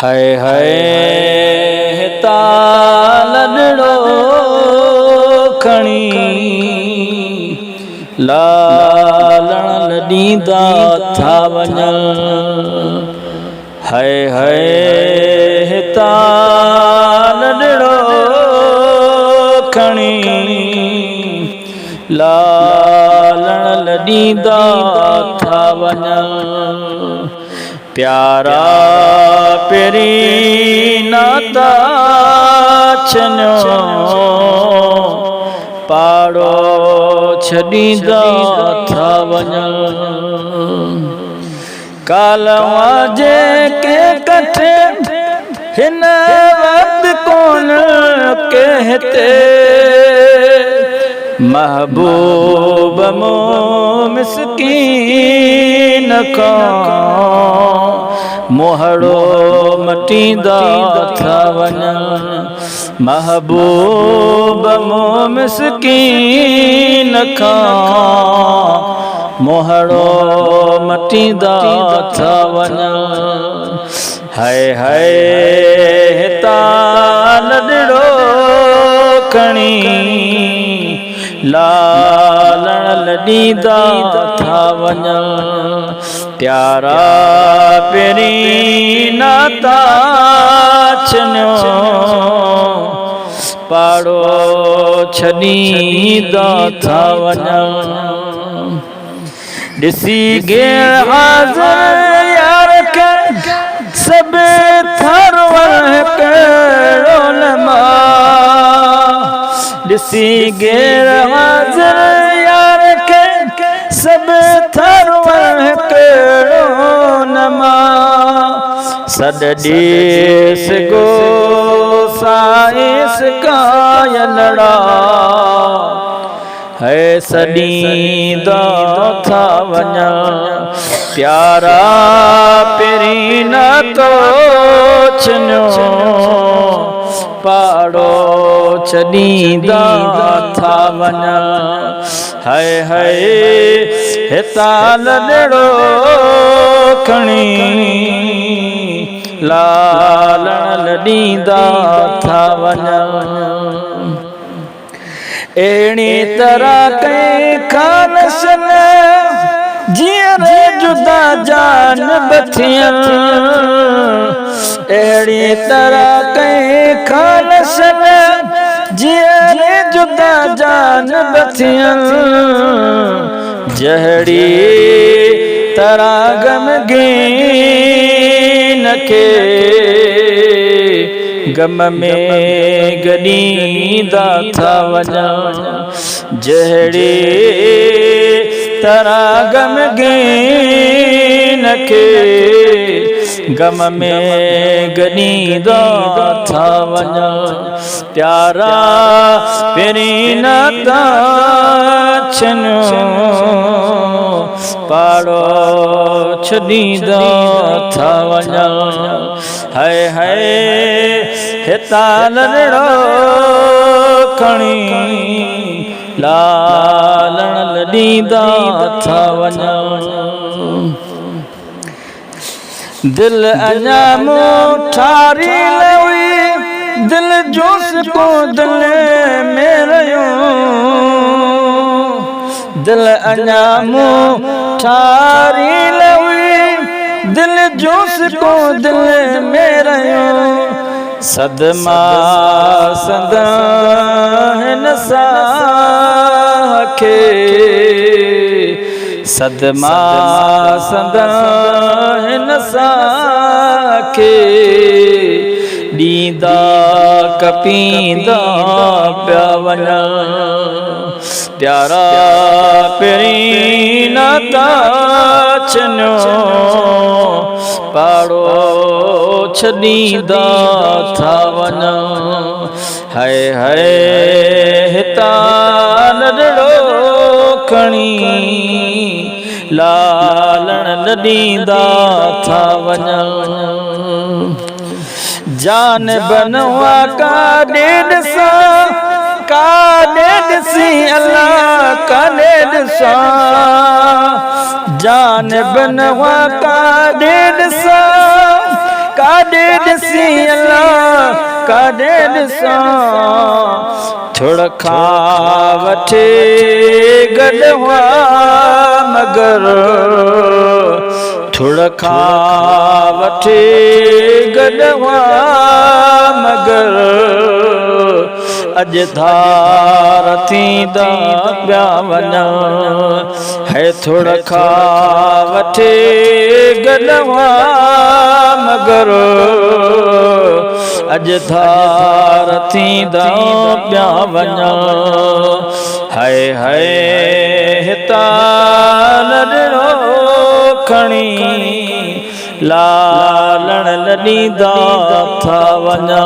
हाय हाय हिता लॾड़ो खणी लालण लॾींदा था वञनि। हाय हाय हिता लॾड़ो खणी लालण लॾींदा था वञनि। प्यारा पहिरीं नाता छॾियो पाड़ो छॾींदा था वञनि। कालवा जे के कठे हिन वक़्तु कोन के हिते महबूब मो मिस्कीन खां मोहड़ो मटींदा था वञनि। महबूब मो मिस्कीन खां मोहड़ो मटींदा था वञनि। हाय हाय हिता लॾड़ो खणी लालण लॾींदा था वञनि। प्यारा पहिरीं नाता छॾियो पाड़ो छॾींदा था वञनि। ॾिसी गेर हाज़िर यार खे सभु थरवर कहिड़ो न मां। ॾिसी गेर हाज़िर यार खे सभु थरवर कहिड़ो न मां। सॾ ॾेस गो साइस कायलड़ा है सॾींदा था वञनि। प्यारा पहिरीं नातो छॾियो पाड़ो छॾींदा था वञनि। हाय हाय हिता लॾड़ो खणी लालण लॾींदा था वञनि। अहिड़ी तरह कई खानसन जीअं जुदा जान बथियनि। अहिड़ी तरह कई खानसन जीअं जुदा जान बथियनि। जहिड़ी तरह ग़मगीन खे गम में गॾींदा था वञनि। जहिड़ी तरह ग़मगीन खे गम में गॾींदा था वञनि। प्यारा पहिरीं नाता छॾियो पाड़ो छॾींदा था वञनि। हाय हाय हिता लॾड़ो खणी लालण लॾींदा था वञनि। दिल अञा मूं ठारी न हुई दिल जो को दिल में रहियो। दिल अञा मूं ठारी न हुई दिल जो को दिल में रहियो। सदमा सदा हिन सां खे सदमा सदा हिन सां खे ॾींदा कपींदा पिया वञनि। प्यारा पहिरीं नाता छॾियो पाड़ो छॾींदा था वञनि। हाय हाय हिता लॾड़ो खणी लालण लॾींदा था वञनि। जान बनवा काॾे ॾिसां काॾे ॾिसी अल्लाह काॾे ॾिसां। जान बनवा काॾे ॾिसां काॾे ॾिसी अल्लाह काॾे ॾिसां थोड़ खां वठी गॾु हुआ मगर थोड़ खां वठी गॾु हुआ मगर अॼु धार थींदा पिया वञा है थोड़ खां वठी गॾु हुआ मगर अॼु धार थींदा पिया वञा हाय हाय हितां न ॾिनो खणी लालण न ॾींदा था वञा।